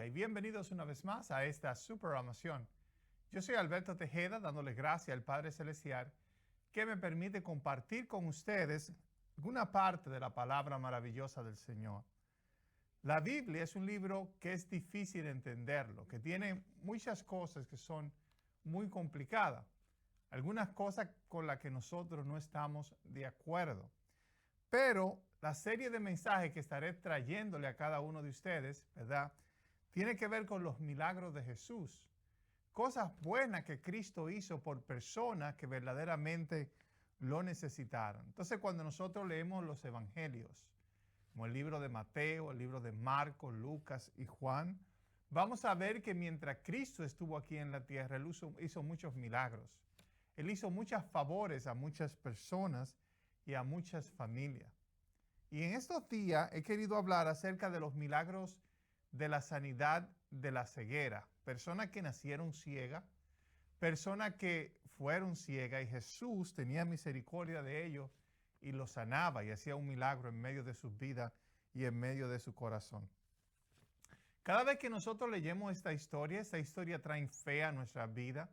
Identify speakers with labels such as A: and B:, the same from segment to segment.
A: y bienvenidos una vez más a esta su programación. Yo soy Alberto Tejeda, dándoles gracias al Padre Celestial que me permite compartir con ustedes alguna parte de la palabra maravillosa del Señor. La Biblia es un libro que es difícil de entenderlo, que tiene muchas cosas que son muy complicadas, algunas cosas con las que nosotros no estamos de acuerdo. Pero la serie de mensajes que estaré trayéndole a cada uno de ustedes, ¿verdad?, tiene que ver con los milagros de Jesús. Cosas buenas que Cristo hizo por personas que verdaderamente lo necesitaron. Entonces, cuando nosotros leemos los evangelios, como el libro de Mateo, el libro de Marcos, Lucas y Juan, vamos a ver que mientras Cristo estuvo aquí en la tierra, Él hizo muchos milagros. Él hizo muchos favores a muchas personas y a muchas familias. Y en estos días he querido hablar acerca de los milagros de la sanidad de la ceguera. Personas que nacieron ciegas, personas que fueron ciegas y Jesús tenía misericordia de ellos y los sanaba y hacía un milagro en medio de sus vidas y en medio de su corazón. Cada vez que nosotros leemos esta historia trae fe a nuestra vida,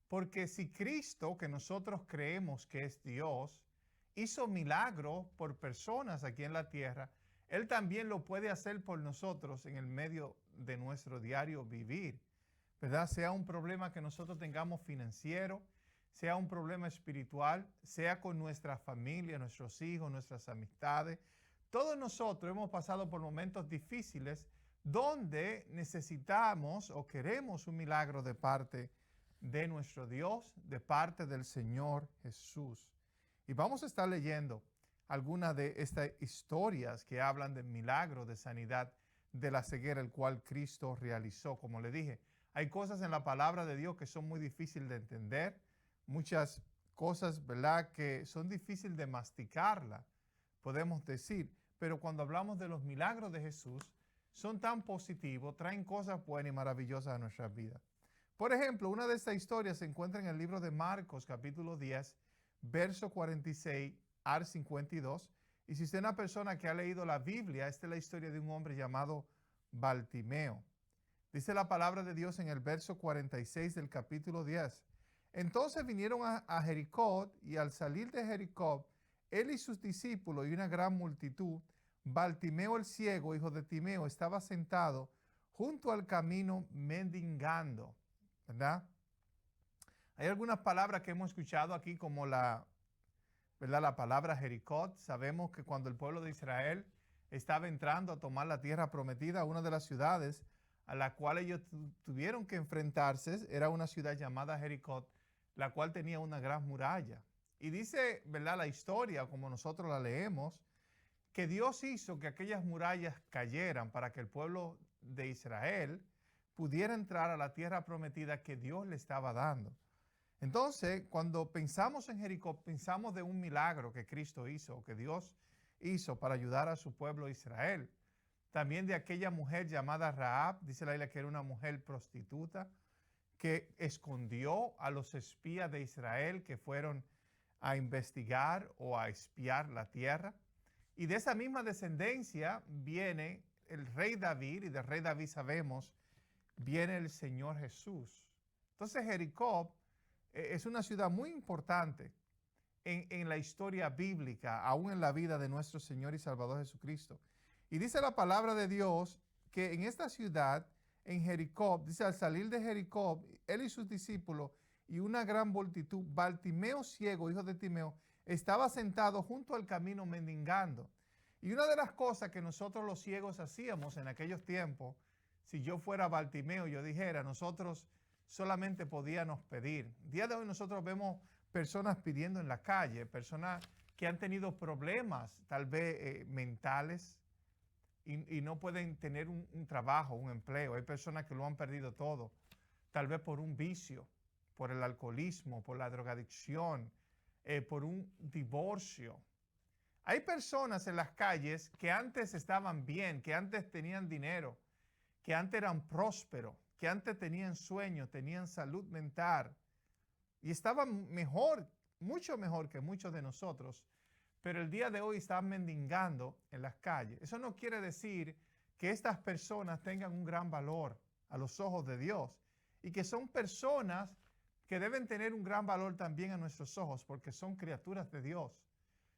A: porque si Cristo, que nosotros creemos que es Dios, hizo milagros por personas aquí en la tierra, Él también lo puede hacer por nosotros en el medio de nuestro diario vivir, ¿verdad? Sea un problema que nosotros tengamos financiero, sea un problema espiritual, sea con nuestra familia, nuestros hijos, nuestras amistades. Todos nosotros hemos pasado por momentos difíciles donde necesitamos o queremos un milagro de parte de nuestro Dios, de parte del Señor Jesús. Y vamos a estar leyendo algunas de estas historias que hablan del milagro de sanidad de la ceguera, el cual Cristo realizó. Como le dije, hay cosas en la palabra de Dios que son muy difíciles de entender, muchas cosas, ¿verdad?, que son difíciles de masticarla, podemos decir. Pero cuando hablamos de los milagros de Jesús, son tan positivos, traen cosas buenas y maravillosas a nuestras vidas. Por ejemplo, una de estas historias se encuentra en el libro de Marcos, capítulo 10, verso 46 al 52. Y si usted es una persona que ha leído la Biblia, esta es la historia de un hombre llamado Bartimeo. Dice la palabra de Dios en el verso 46 del capítulo 10. Entonces vinieron a Jericó, y al salir de Jericó, él y sus discípulos y una gran multitud, Bartimeo el ciego, hijo de Timeo, estaba sentado junto al camino mendigando, ¿verdad? Hay algunas palabras que hemos escuchado aquí como ¿verdad?, la palabra Jericó. Sabemos que cuando el pueblo de Israel estaba entrando a tomar la tierra prometida, una de las ciudades a la cual ellos tuvieron que enfrentarse era una ciudad llamada Jericó, la cual tenía una gran muralla. Y dice, ¿verdad?, la historia, como nosotros la leemos, que Dios hizo que aquellas murallas cayeran para que el pueblo de Israel pudiera entrar a la tierra prometida que Dios le estaba dando. Entonces, cuando pensamos en Jericó, pensamos de un milagro que Cristo hizo, que Dios hizo para ayudar a su pueblo Israel. También de aquella mujer llamada Rahab, dice la Biblia que era una mujer prostituta, que escondió a los espías de Israel que fueron a investigar o a espiar la tierra. Y de esa misma descendencia viene el rey David, y del rey David sabemos, viene el Señor Jesús. Entonces Jericó es una ciudad muy importante en la historia bíblica, aún en la vida de nuestro Señor y Salvador Jesucristo. Y dice la palabra de Dios que en esta ciudad, en Jericó, dice, al salir de Jericó, él y sus discípulos y una gran multitud, Bartimeo ciego, hijo de Timeo, estaba sentado junto al camino mendigando. Y una de las cosas que nosotros los ciegos hacíamos en aquellos tiempos, si yo fuera Bartimeo, yo dijera, nosotros solamente podíamos pedir. El día de hoy nosotros vemos personas pidiendo en la calle, personas que han tenido problemas tal vez mentales y no pueden tener un trabajo, un empleo. Hay personas que lo han perdido todo, tal vez por un vicio, por el alcoholismo, por la drogadicción, por un divorcio. Hay personas en las calles que antes estaban bien, que antes tenían dinero, que antes eran prósperos, que antes tenían sueños, tenían salud mental y estaban mejor, mucho mejor que muchos de nosotros, pero el día de hoy están mendigando en las calles. Eso no quiere decir que estas personas tengan un gran valor a los ojos de Dios y que son personas que deben tener un gran valor también a nuestros ojos porque son criaturas de Dios,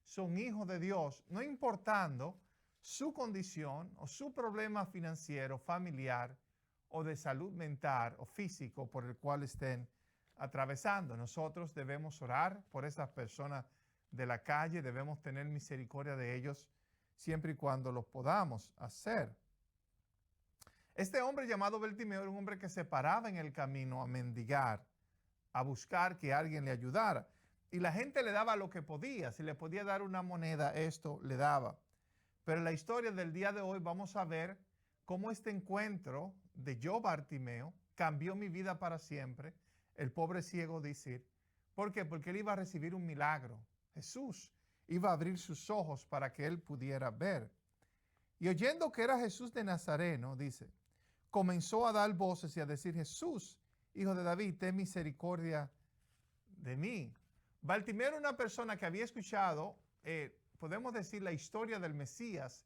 A: son hijos de Dios, no importando su condición o su problema financiero, familiar o de salud mental o físico por el cual estén atravesando. Nosotros debemos orar por esas personas de la calle, debemos tener misericordia de ellos siempre y cuando lo podamos hacer. Este hombre llamado Bartimeo era un hombre que se paraba en el camino a mendigar, a buscar que alguien le ayudara. Y la gente le daba lo que podía. Si le podía dar una moneda, esto le daba. Pero en la historia del día de hoy vamos a ver cómo este encuentro de yo, Bartimeo, cambió mi vida para siempre. El pobre ciego dice, ¿por qué? Porque él iba a recibir un milagro. Jesús iba a abrir sus ojos para que él pudiera ver. Y oyendo que era Jesús de Nazareno, dice, comenzó a dar voces y a decir, Jesús, hijo de David, ten misericordia de mí. Bartimeo era una persona que había escuchado, podemos decir, la historia del Mesías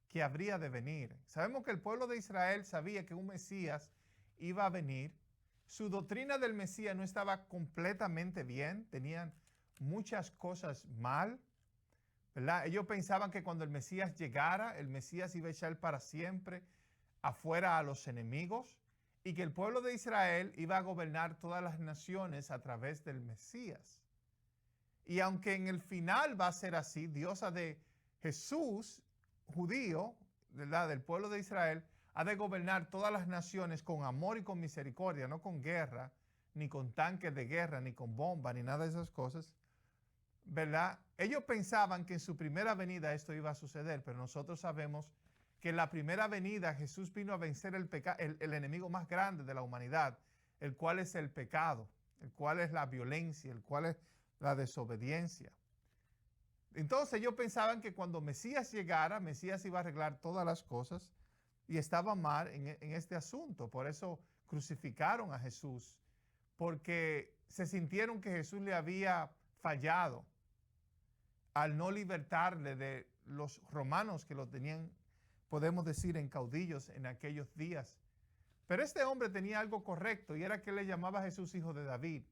A: que habría de venir. Sabemos que el pueblo de Israel sabía que un Mesías iba a venir. Su doctrina del Mesías no estaba completamente bien, tenían muchas cosas mal, ¿verdad? Ellos pensaban que cuando el Mesías llegara, el Mesías iba a echar para siempre afuera a los enemigos y que el pueblo de Israel iba a gobernar todas las naciones a través del Mesías. Y aunque en el final va a ser así, Dios ha de, Jesús, judío, ¿verdad?, del pueblo de Israel, ha de gobernar todas las naciones con amor y con misericordia, no con guerra, ni con tanques de guerra, ni con bombas, ni nada de esas cosas, ¿verdad? Ellos pensaban que en su primera venida esto iba a suceder, pero nosotros sabemos que en la primera venida Jesús vino a vencer el enemigo más grande de la humanidad, el cual es el pecado, el cual es la violencia, el cual es la desobediencia. Entonces ellos pensaban que cuando Mesías llegara, Mesías iba a arreglar todas las cosas y estaba mal en este asunto. Por eso crucificaron a Jesús, porque se sintieron que Jesús le había fallado al no libertarle de los romanos que lo tenían, podemos decir, en caudillos en aquellos días. Pero este hombre tenía algo correcto y era que le llamaba a Jesús hijo de David,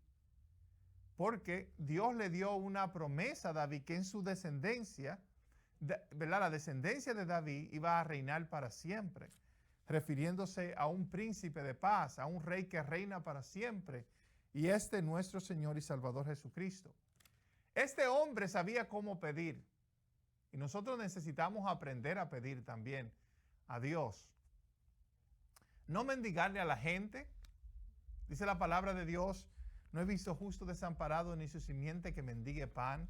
A: porque Dios le dio una promesa a David que en su descendencia, ¿verdad?, la descendencia de David iba a reinar para siempre, refiriéndose a un príncipe de paz, a un rey que reina para siempre, y este nuestro Señor y Salvador Jesucristo. Este hombre sabía cómo pedir, y nosotros necesitamos aprender a pedir también a Dios. No mendigarle a la gente. Dice la palabra de Dios, no he visto justo desamparado ni su simiente que mendigue pan.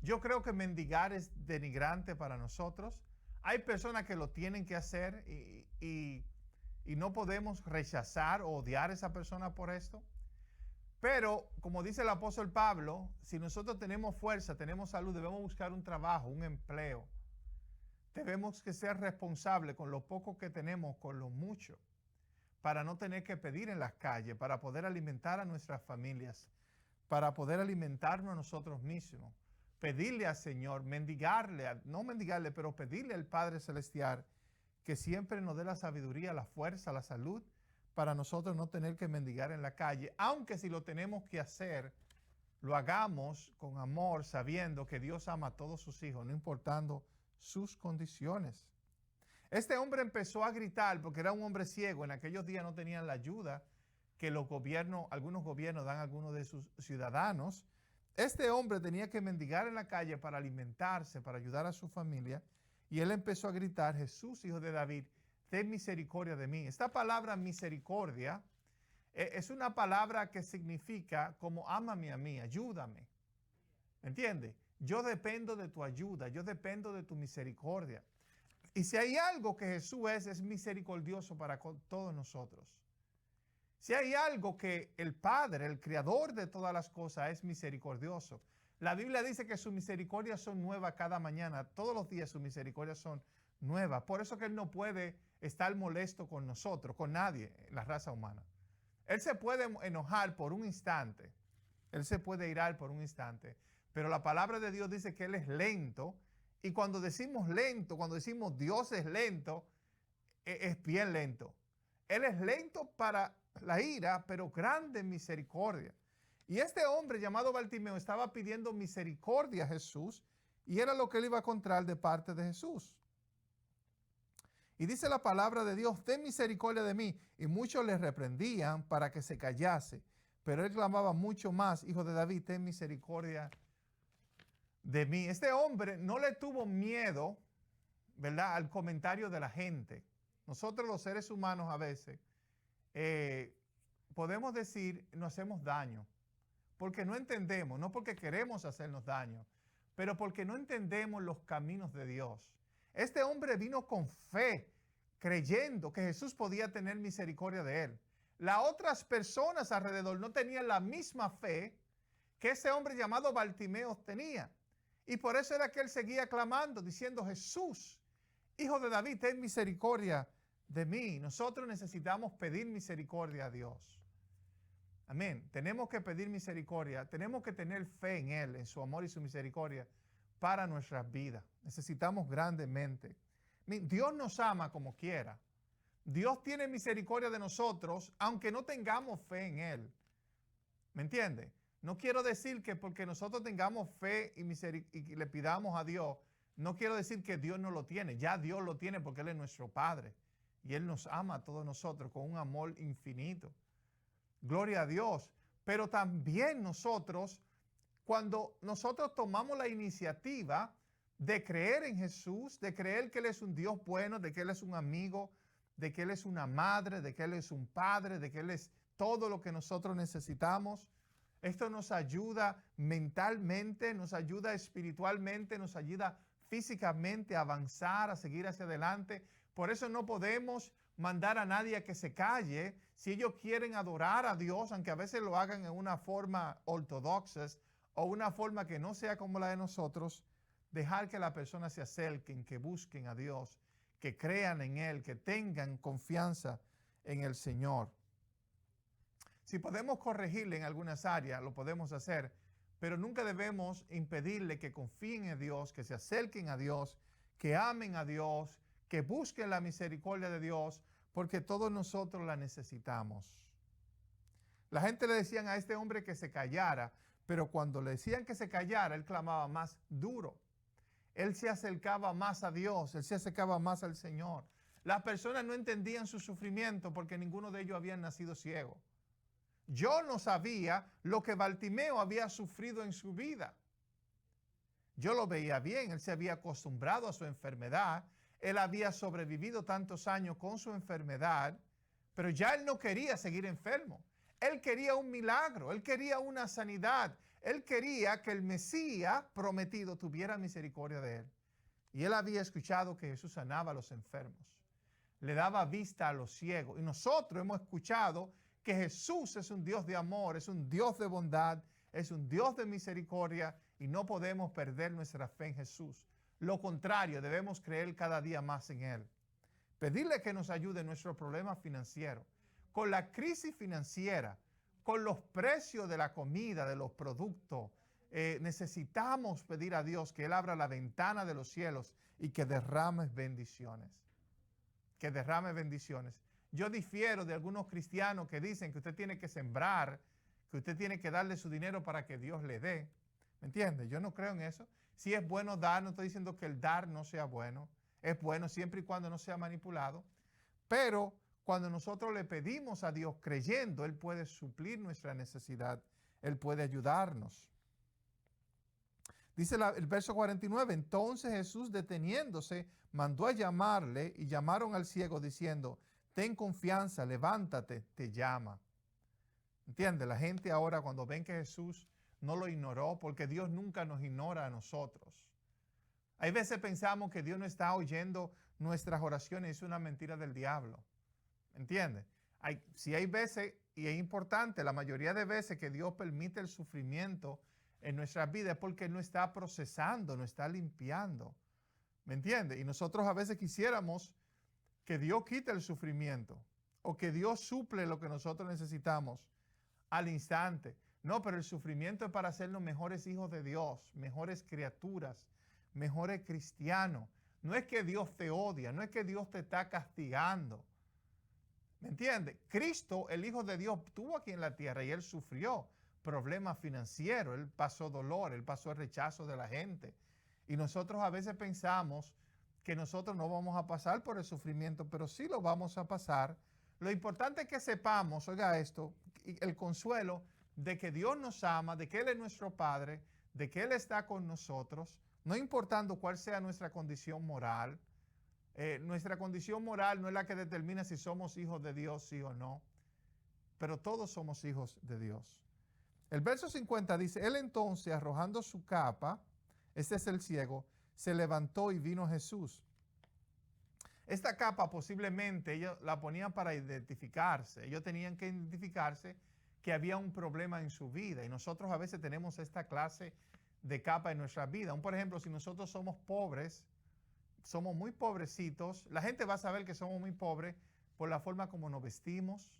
A: Yo creo que mendigar es denigrante para nosotros. Hay personas que lo tienen que hacer y no podemos rechazar o odiar a esa persona por esto. Pero, como dice el apóstol Pablo, si nosotros tenemos fuerza, tenemos salud, debemos buscar un trabajo, un empleo. Debemos que ser responsables con lo poco que tenemos, con lo mucho, para no tener que pedir en las calles, para poder alimentar a nuestras familias, para poder alimentarnos a nosotros mismos. Pedirle al Señor, no mendigarle, pero pedirle al Padre Celestial que siempre nos dé la sabiduría, la fuerza, la salud, para nosotros no tener que mendigar en la calle, aunque si lo tenemos que hacer, lo hagamos con amor, sabiendo que Dios ama a todos sus hijos, no importando sus condiciones. Este hombre empezó a gritar porque era un hombre ciego. En aquellos días no tenían la ayuda que los gobiernos, algunos gobiernos dan a algunos de sus ciudadanos. Este hombre tenía que mendigar en la calle para alimentarse, para ayudar a su familia. Y él empezó a gritar, Jesús, hijo de David, ten misericordia de mí. Esta palabra misericordia es una palabra que significa como ámame a mí, ayúdame. ¿Me entiendes? Yo dependo de tu ayuda, yo dependo de tu misericordia. Y si hay algo que Jesús es misericordioso para todos nosotros. Si hay algo que el Padre, el Creador de todas las cosas, es misericordioso. La Biblia dice que sus misericordias son nuevas cada mañana. Todos los días sus misericordias son nuevas. Por eso que Él no puede estar molesto con nosotros, con nadie, la raza humana. Él se puede enojar por un instante. Él se puede irar por un instante. Pero la palabra de Dios dice que Él es lento. Y cuando decimos lento, cuando decimos Dios es lento, es bien lento. Él es lento para la ira, pero grande en misericordia. Y este hombre llamado Bartimeo estaba pidiendo misericordia a Jesús y era lo que él iba a encontrar de parte de Jesús. Y dice la palabra de Dios, ten misericordia de mí. Y muchos le reprendían para que se callase. Pero él clamaba mucho más, hijo de David, ten misericordia de mí. Este hombre no le tuvo miedo, ¿verdad?, al comentario de la gente. Nosotros los seres humanos a veces podemos decir, nos hacemos daño. Porque no entendemos, no porque queremos hacernos daño, pero porque no entendemos los caminos de Dios. Este hombre vino con fe, creyendo que Jesús podía tener misericordia de él. Las otras personas alrededor no tenían la misma fe que ese hombre llamado Bartimeo tenía. Y por eso era que él seguía clamando, diciendo, Jesús, hijo de David, ten misericordia de mí. Nosotros necesitamos pedir misericordia a Dios. Amén. Tenemos que pedir misericordia. Tenemos que tener fe en Él, en su amor y su misericordia para nuestras vidas. Necesitamos grandemente. Dios nos ama como quiera. Dios tiene misericordia de nosotros, aunque no tengamos fe en Él. ¿Me entiende? No quiero decir que porque nosotros tengamos fe y le pidamos a Dios, no quiero decir que Dios no lo tiene. Ya Dios lo tiene porque Él es nuestro Padre. Y Él nos ama a todos nosotros con un amor infinito. Gloria a Dios. Pero también nosotros, cuando nosotros tomamos la iniciativa de creer en Jesús, de creer que Él es un Dios bueno, de que Él es un amigo, de que Él es una madre, de que Él es un padre, de que Él es todo lo que nosotros necesitamos, esto nos ayuda mentalmente, nos ayuda espiritualmente, nos ayuda físicamente a avanzar, a seguir hacia adelante. Por eso no podemos mandar a nadie a que se calle. Si ellos quieren adorar a Dios, aunque a veces lo hagan en una forma ortodoxa o una forma que no sea como la de nosotros, dejar que las personas se acerquen, que busquen a Dios, que crean en Él, que tengan confianza en el Señor. Si podemos corregirle en algunas áreas, lo podemos hacer, pero nunca debemos impedirle que confíen en Dios, que se acerquen a Dios, que amen a Dios, que busquen la misericordia de Dios, porque todos nosotros la necesitamos. La gente le decían a este hombre que se callara, pero cuando le decían que se callara, él clamaba más duro. Él se acercaba más a Dios, él se acercaba más al Señor. Las personas no entendían su sufrimiento porque ninguno de ellos había nacido ciego. Yo no sabía lo que Bartimeo había sufrido en su vida. Yo lo veía bien, él se había acostumbrado a su enfermedad, él había sobrevivido tantos años con su enfermedad, pero ya él no quería seguir enfermo. Él quería un milagro, él quería una sanidad, él quería que el Mesías prometido tuviera misericordia de él. Y él había escuchado que Jesús sanaba a los enfermos, le daba vista a los ciegos. Y nosotros hemos escuchado que Jesús es un Dios de amor, es un Dios de bondad, es un Dios de misericordia y no podemos perder nuestra fe en Jesús. Lo contrario, debemos creer cada día más en Él. Pedirle que nos ayude en nuestros problemas financieros. Con la crisis financiera, con los precios de la comida, de los productos, necesitamos pedir a Dios que Él abra la ventana de los cielos y que derrame bendiciones. Que derrame bendiciones. Yo difiero de algunos cristianos que dicen que usted tiene que sembrar, que usted tiene que darle su dinero para que Dios le dé. ¿Me entiende? Yo no creo en eso. Si es bueno dar, no estoy diciendo que el dar no sea bueno. Es bueno siempre y cuando no sea manipulado. Pero cuando nosotros le pedimos a Dios creyendo, Él puede suplir nuestra necesidad. Él puede ayudarnos. Dice el verso 49, entonces Jesús deteniéndose, mandó a llamarle y llamaron al ciego diciendo, ten confianza, levántate, te llama. ¿Entiende? La gente ahora cuando ven que Jesús no lo ignoró, porque Dios nunca nos ignora a nosotros. Hay veces pensamos que Dios no está oyendo nuestras oraciones, es una mentira del diablo. ¿Entiende? Si hay veces, y es importante, la mayoría de veces que Dios permite el sufrimiento en nuestras vidas es porque Él no está procesando, no está limpiando. ¿Me entiende? Y nosotros a veces quisiéramos que Dios quite el sufrimiento o que Dios suple lo que nosotros necesitamos al instante. No, pero el sufrimiento es para hacernos mejores hijos de Dios, mejores criaturas, mejores cristianos. No es que Dios te odia, no es que Dios te está castigando. ¿Me entiendes? Cristo, el Hijo de Dios, estuvo aquí en la tierra y Él sufrió problemas financieros, Él pasó dolor, Él pasó el rechazo de la gente. Y nosotros a veces pensamos que nosotros no vamos a pasar por el sufrimiento, pero sí lo vamos a pasar. Lo importante es que sepamos, oiga esto, el consuelo de que Dios nos ama, de que Él es nuestro Padre, de que Él está con nosotros, no importando cuál sea nuestra condición moral. Nuestra condición moral no es la que determina si somos hijos de Dios, sí o no, pero todos somos hijos de Dios. El verso 50 dice, él entonces, arrojando su capa, este es el ciego, se levantó y vino Jesús. Esta capa posiblemente ellos la ponían para identificarse. Ellos tenían que identificarse que había un problema en su vida. Y nosotros a veces tenemos esta clase de capa en nuestra vida. Por ejemplo, si nosotros somos pobres, somos muy pobrecitos, la gente va a saber que somos muy pobres por la forma como nos vestimos.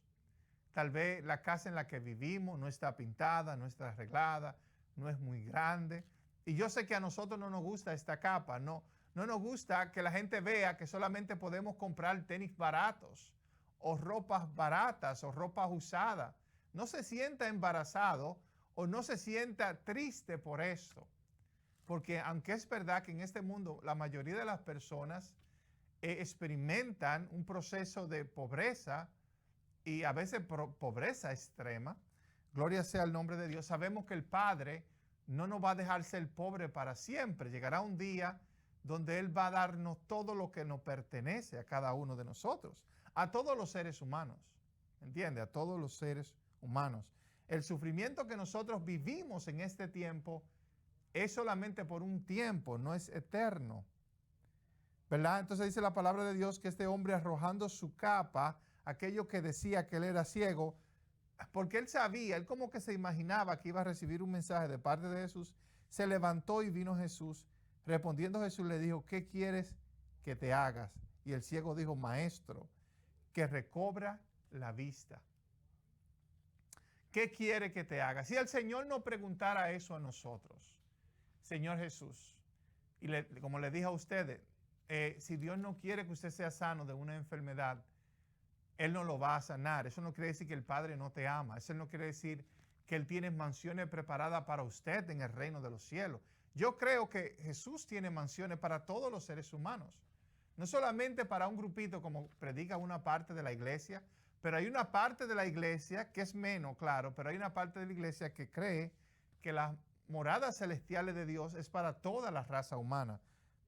A: Tal vez la casa en la que vivimos no está pintada, no está arreglada, no es muy grande. Y yo sé que a nosotros no nos gusta esta capa, no nos gusta que la gente vea que solamente podemos comprar tenis baratos o ropas baratas o ropas usadas. No se sienta embarazado o no se sienta triste por esto. Porque aunque es verdad que en este mundo la mayoría de las personas experimentan un proceso de pobreza y a veces pobreza extrema, gloria sea el nombre de Dios, sabemos que el Padre no nos va a dejar ser pobre para siempre. Llegará un día donde Él va a darnos todo lo que nos pertenece a cada uno de nosotros, a todos los seres humanos, ¿entiende? A todos los seres humanos. El sufrimiento que nosotros vivimos en este tiempo es solamente por un tiempo, no es eterno, ¿verdad? Entonces dice la palabra de Dios que este hombre arrojando su capa, aquello que decía que él era ciego, porque él sabía, él como que se imaginaba que iba a recibir un mensaje de parte de Jesús, se levantó y vino Jesús. Respondiendo Jesús le dijo, ¿qué quieres que te hagas? Y el ciego dijo, maestro, que recobra la vista. ¿Qué quiere que te haga? Si el Señor nos preguntara eso a nosotros, Señor Jesús, y como le dije a ustedes, si Dios no quiere que usted sea sano de una enfermedad, Él no lo va a sanar. Eso no quiere decir que el Padre no te ama. Eso no quiere decir que Él tiene mansiones preparadas para usted en el reino de los cielos. Yo creo que Jesús tiene mansiones para todos los seres humanos. No solamente para un grupito como predica una parte de la iglesia, pero hay una parte de la iglesia que es menos, claro, pero hay una parte de la iglesia que cree que las moradas celestiales de Dios es para toda la raza humana,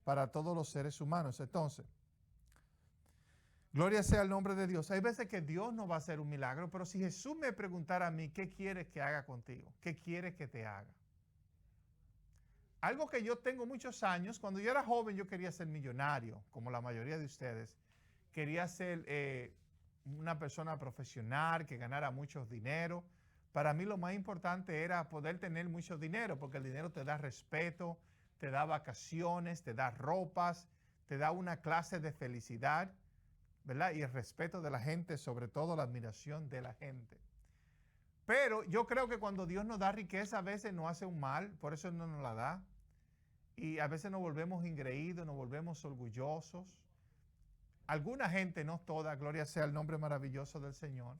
A: para todos los seres humanos. Entonces, gloria sea el nombre de Dios. Hay veces que Dios no va a hacer un milagro, pero si Jesús me preguntara a mí, ¿qué quieres que haga contigo? ¿Qué quieres que te haga? Algo que yo tengo muchos años, cuando yo era joven yo quería ser millonario, como la mayoría de ustedes. Quería ser una persona profesional que ganara mucho dinero. Para mí lo más importante era poder tener mucho dinero, porque el dinero te da respeto, te da vacaciones, te da ropas, te da una clase de felicidad, ¿verdad? Y el respeto de la gente, sobre todo la admiración de la gente. Pero yo creo que cuando Dios nos da riqueza a veces nos hace un mal, por eso no nos la da. Y a veces nos volvemos ingreídos, nos volvemos orgullosos. Alguna gente, no toda, gloria sea el nombre maravilloso del Señor,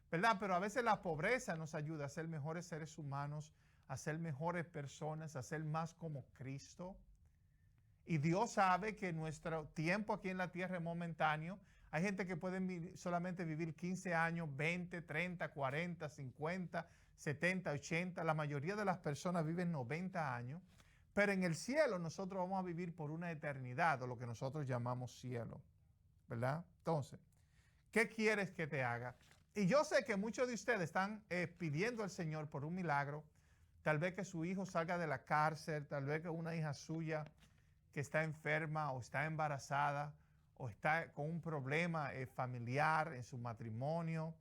A: ¿verdad? Pero a veces la pobreza nos ayuda a ser mejores seres humanos, a ser mejores personas, a ser más como Cristo. Y Dios sabe que nuestro tiempo aquí en la tierra es momentáneo. Hay gente que puede solamente vivir 15 años, 20, 30, 40, 50, 70, 80. La mayoría de las personas viven 90 años. Pero en el cielo nosotros vamos a vivir por una eternidad, o lo que nosotros llamamos cielo, ¿verdad? Entonces, ¿qué quieres que te haga? Y yo sé que muchos de ustedes están pidiendo al Señor por un milagro. Tal vez que su hijo salga de la cárcel, tal vez que una hija suya que está enferma o está embarazada o está con un problema familiar en su matrimonio.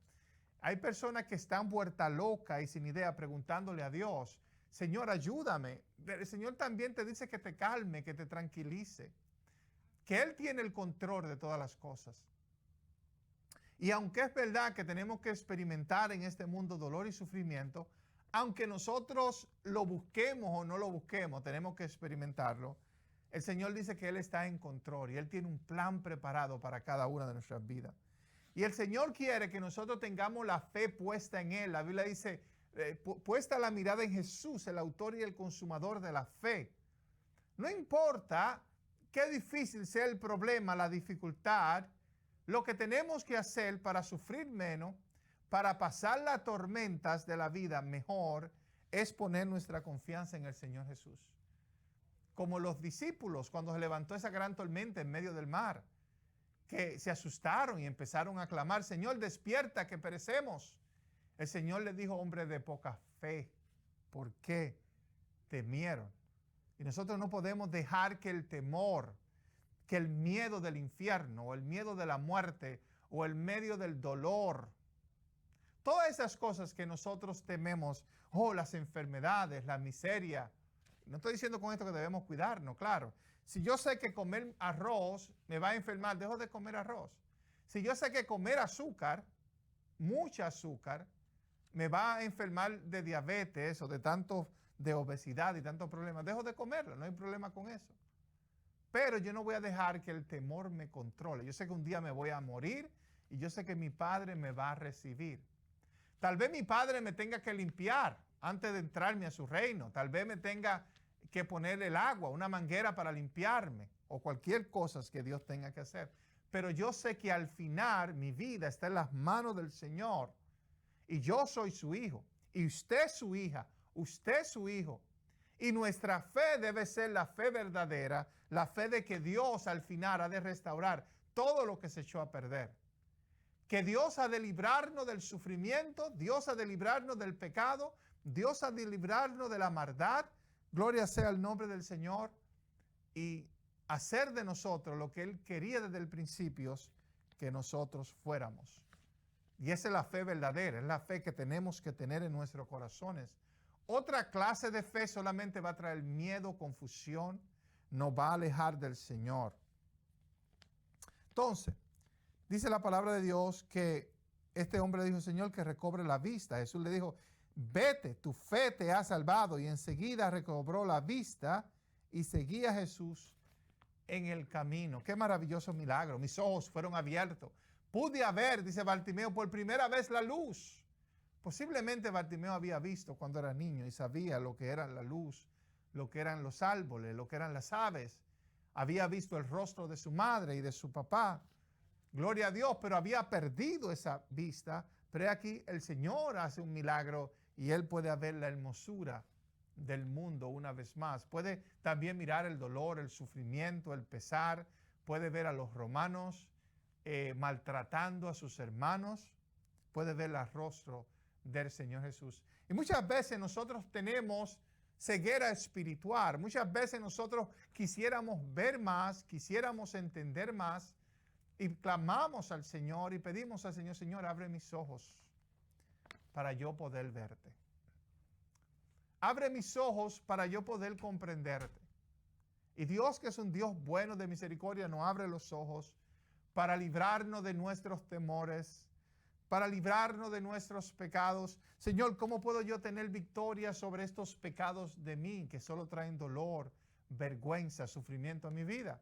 A: Hay personas que están vueltas locas y sin idea preguntándole a Dios, Señor, ayúdame. El Señor también te dice que te calme, que te tranquilice, que Él tiene el control de todas las cosas. Y aunque es verdad que tenemos que experimentar en este mundo dolor y sufrimiento, aunque nosotros lo busquemos o no lo busquemos, tenemos que experimentarlo. El Señor dice que Él está en control y Él tiene un plan preparado para cada una de nuestras vidas. Y el Señor quiere que nosotros tengamos la fe puesta en Él. La Biblia dice, puesta la mirada en Jesús, el autor y el consumador de la fe. No importa qué difícil sea el problema, la dificultad, lo que tenemos que hacer para sufrir menos, para pasar las tormentas de la vida mejor, es poner nuestra confianza en el Señor Jesús. Como los discípulos cuando se levantó esa gran tormenta en medio del mar, que se asustaron y empezaron a clamar, Señor, despierta que perecemos. El Señor les dijo, hombre de poca fe, ¿por qué temieron? Y nosotros no podemos dejar que el temor, que el miedo del infierno, o el miedo de la muerte, o el miedo del dolor, todas esas cosas que nosotros tememos, las enfermedades, la miseria. No estoy diciendo con esto que debemos cuidarnos, claro. Si yo sé que comer arroz me va a enfermar, dejo de comer arroz. Si yo sé que comer azúcar, mucha azúcar, me va a enfermar de diabetes o de obesidad y tantos problemas, dejo de comerlo, no hay problema con eso. Pero yo no voy a dejar que el temor me controle. Yo sé que un día me voy a morir y yo sé que mi Padre me va a recibir. Tal vez mi Padre me tenga que limpiar antes de entrarme a su reino. Tal vez me tenga que poner el agua, una manguera para limpiarme o cualquier cosa que Dios tenga que hacer. Pero yo sé que al final mi vida está en las manos del Señor y yo soy su hijo y usted es su hija, usted es su hijo. Y nuestra fe debe ser la fe verdadera, la fe de que Dios al final ha de restaurar todo lo que se echó a perder. Que Dios ha de librarnos del sufrimiento, Dios ha de librarnos del pecado, Dios ha de librarnos de la maldad. Gloria sea el nombre del Señor y hacer de nosotros lo que Él quería desde el principio, que nosotros fuéramos. Y esa es la fe verdadera, es la fe que tenemos que tener en nuestros corazones. Otra clase de fe solamente va a traer miedo, confusión, nos va a alejar del Señor. Entonces, dice la palabra de Dios que este hombre dijo, Señor, que recobre la vista. Jesús le dijo, vete, tu fe te ha salvado. Y enseguida recobró la vista y seguía a Jesús en el camino. Qué maravilloso milagro. Mis ojos fueron abiertos. Pude ver, dice Bartimeo, por primera vez la luz. Posiblemente Bartimeo había visto cuando era niño y sabía lo que era la luz, lo que eran los árboles, lo que eran las aves. Había visto el rostro de su madre y de su papá. Gloria a Dios, pero había perdido esa vista. Pero aquí el Señor hace un milagro y Él puede ver la hermosura del mundo una vez más. Puede también mirar el dolor, el sufrimiento, el pesar. Puede ver a los romanos maltratando a sus hermanos. Puede ver el rostro del Señor Jesús. Y muchas veces nosotros tenemos ceguera espiritual. Muchas veces nosotros quisiéramos ver más, quisiéramos entender más. Y clamamos al Señor y pedimos al Señor, Señor, abre mis ojos para yo poder verte. Abre mis ojos para yo poder comprenderte. Y Dios, que es un Dios bueno de misericordia, nos abre los ojos para librarnos de nuestros temores, para librarnos de nuestros pecados. Señor, ¿cómo puedo yo tener victoria sobre estos pecados de mí que solo traen dolor, vergüenza, sufrimiento a mi vida?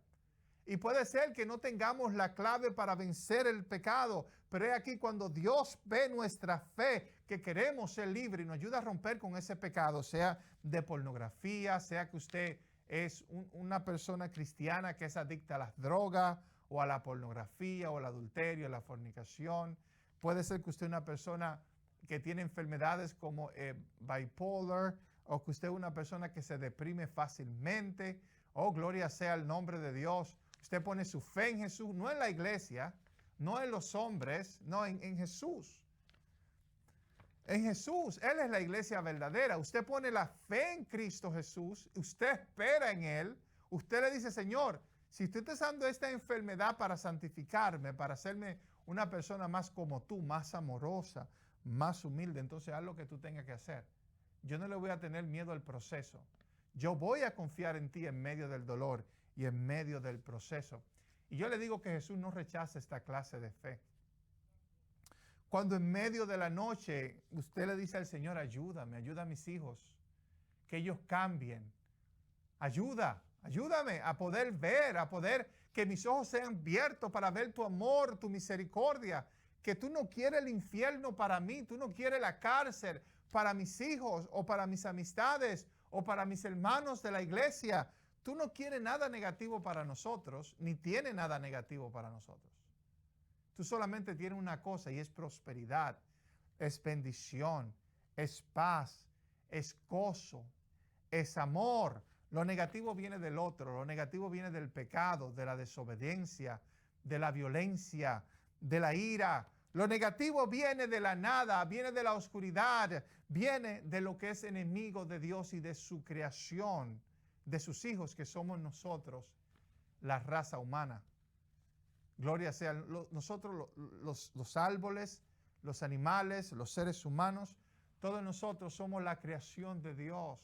A: Y puede ser que no tengamos la clave para vencer el pecado, pero es aquí cuando Dios ve nuestra fe, que queremos ser libres y nos ayuda a romper con ese pecado, sea de pornografía, sea que usted es una persona cristiana que es adicta a las drogas o a la pornografía o al adulterio, a la fornicación. Puede ser que usted es una persona que tiene enfermedades como bipolar, o que usted es una persona que se deprime fácilmente. Oh, gloria sea el nombre de Dios. Usted pone su fe en Jesús, no en la iglesia, no en los hombres, no, en Jesús. En Jesús, Él es la iglesia verdadera. Usted pone la fe en Cristo Jesús, usted espera en Él, usted le dice, Señor, si usted está usando esta enfermedad para santificarme, para hacerme una persona más como tú, más amorosa, más humilde, entonces haz lo que tú tengas que hacer. Yo no le voy a tener miedo al proceso. Yo voy a confiar en ti en medio del dolor y en medio del proceso. Y yo le digo que Jesús no rechaza esta clase de fe. Cuando en medio de la noche usted le dice al Señor, ayúdame, ayuda a mis hijos, que ellos cambien. Ayuda Ayúdame a poder ver, a poder que mis ojos sean abiertos para ver tu amor, tu misericordia, que tú no quieres el infierno para mí, tú no quieres la cárcel para mis hijos o para mis amistades o para mis hermanos de la iglesia. Tú no quieres nada negativo para nosotros, ni tienes nada negativo para nosotros. Tú solamente tienes una cosa y es prosperidad, es bendición, es paz, es gozo, es amor. Lo negativo viene del otro, lo negativo viene del pecado, de la desobediencia, de la violencia, de la ira. Lo negativo viene de la nada, viene de la oscuridad, viene de lo que es enemigo de Dios y de su creación, de sus hijos que somos nosotros, la raza humana. Gloria sea, nosotros los árboles, los animales, los seres humanos, todos nosotros somos la creación de Dios.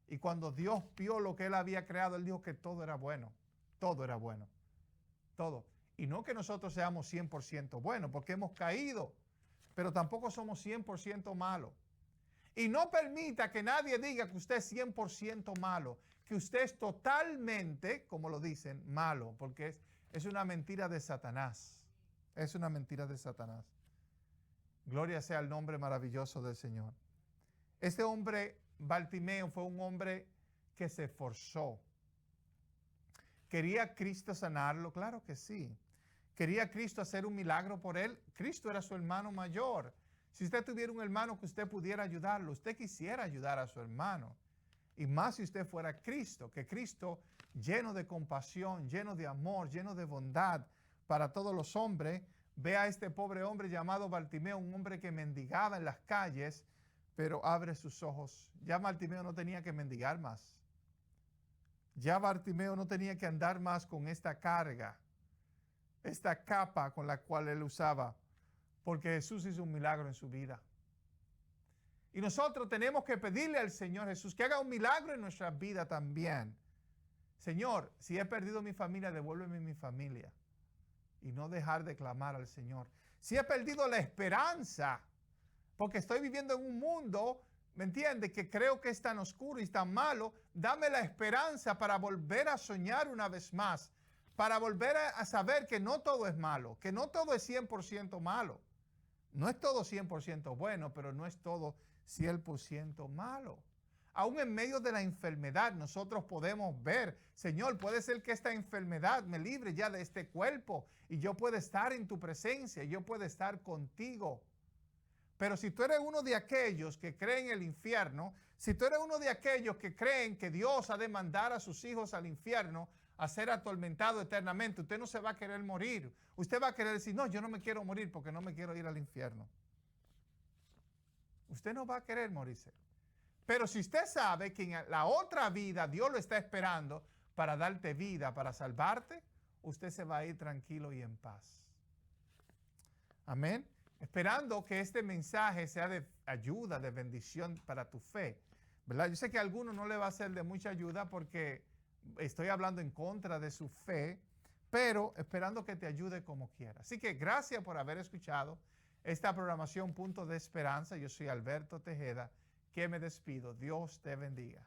A: Y cuando Dios vio lo que Él había creado, Él dijo que todo era bueno, todo era bueno, todo. Y no que nosotros seamos 100% buenos, porque hemos caído, pero tampoco somos 100% malos. Y no permita que nadie diga que usted es 100% malo, que usted es totalmente, como lo dicen, malo, porque es una mentira de Satanás. Es una mentira de Satanás. Gloria sea el nombre maravilloso del Señor. Este hombre, Bartimeo, fue un hombre que se esforzó. ¿Quería Cristo sanarlo? Claro que sí. ¿Quería Cristo hacer un milagro por él? Cristo era su hermano mayor. Si usted tuviera un hermano que usted pudiera ayudarlo, usted quisiera ayudar a su hermano. Y más si usted fuera Cristo, que Cristo, lleno de compasión, lleno de amor, lleno de bondad para todos los hombres, ve a este pobre hombre llamado Bartimeo, un hombre que mendigaba en las calles, pero abre sus ojos. Ya Bartimeo no tenía que mendigar más. Ya Bartimeo no tenía que andar más con esta carga, esta capa con la cual él usaba, porque Jesús hizo un milagro en su vida. Y nosotros tenemos que pedirle al Señor Jesús que haga un milagro en nuestra vida también. Señor, si he perdido mi familia, devuélveme mi familia. Y no dejar de clamar al Señor. Si he perdido la esperanza, porque estoy viviendo en un mundo, ¿me entiendes?, que creo que es tan oscuro y tan malo, dame la esperanza para volver a soñar una vez más, para volver a saber que no todo es malo, que no todo es 100% malo. No es todo 100% bueno, pero no es todo 100% malo. Aún en medio de la enfermedad nosotros podemos ver, Señor, puede ser que esta enfermedad me libre ya de este cuerpo y yo pueda estar en tu presencia, yo pueda estar contigo. Pero si tú eres uno de aquellos que creen en el infierno, si tú eres uno de aquellos que creen que Dios ha de mandar a sus hijos al infierno a ser atormentado eternamente, usted no se va a querer morir. Usted va a querer decir, no, yo no me quiero morir porque no me quiero ir al infierno. Usted no va a querer morirse. Pero si usted sabe que en la otra vida Dios lo está esperando para darte vida, para salvarte, usted se va a ir tranquilo y en paz. Amén. Esperando que este mensaje sea de ayuda, de bendición para tu fe, ¿verdad? Yo sé que a algunos no le va a ser de mucha ayuda porque estoy hablando en contra de su fe, pero esperando que te ayude como quiera. Así que gracias por haber escuchado esta programación Punto de Esperanza. Yo soy Alberto Tejeda, que me despido. Dios te bendiga.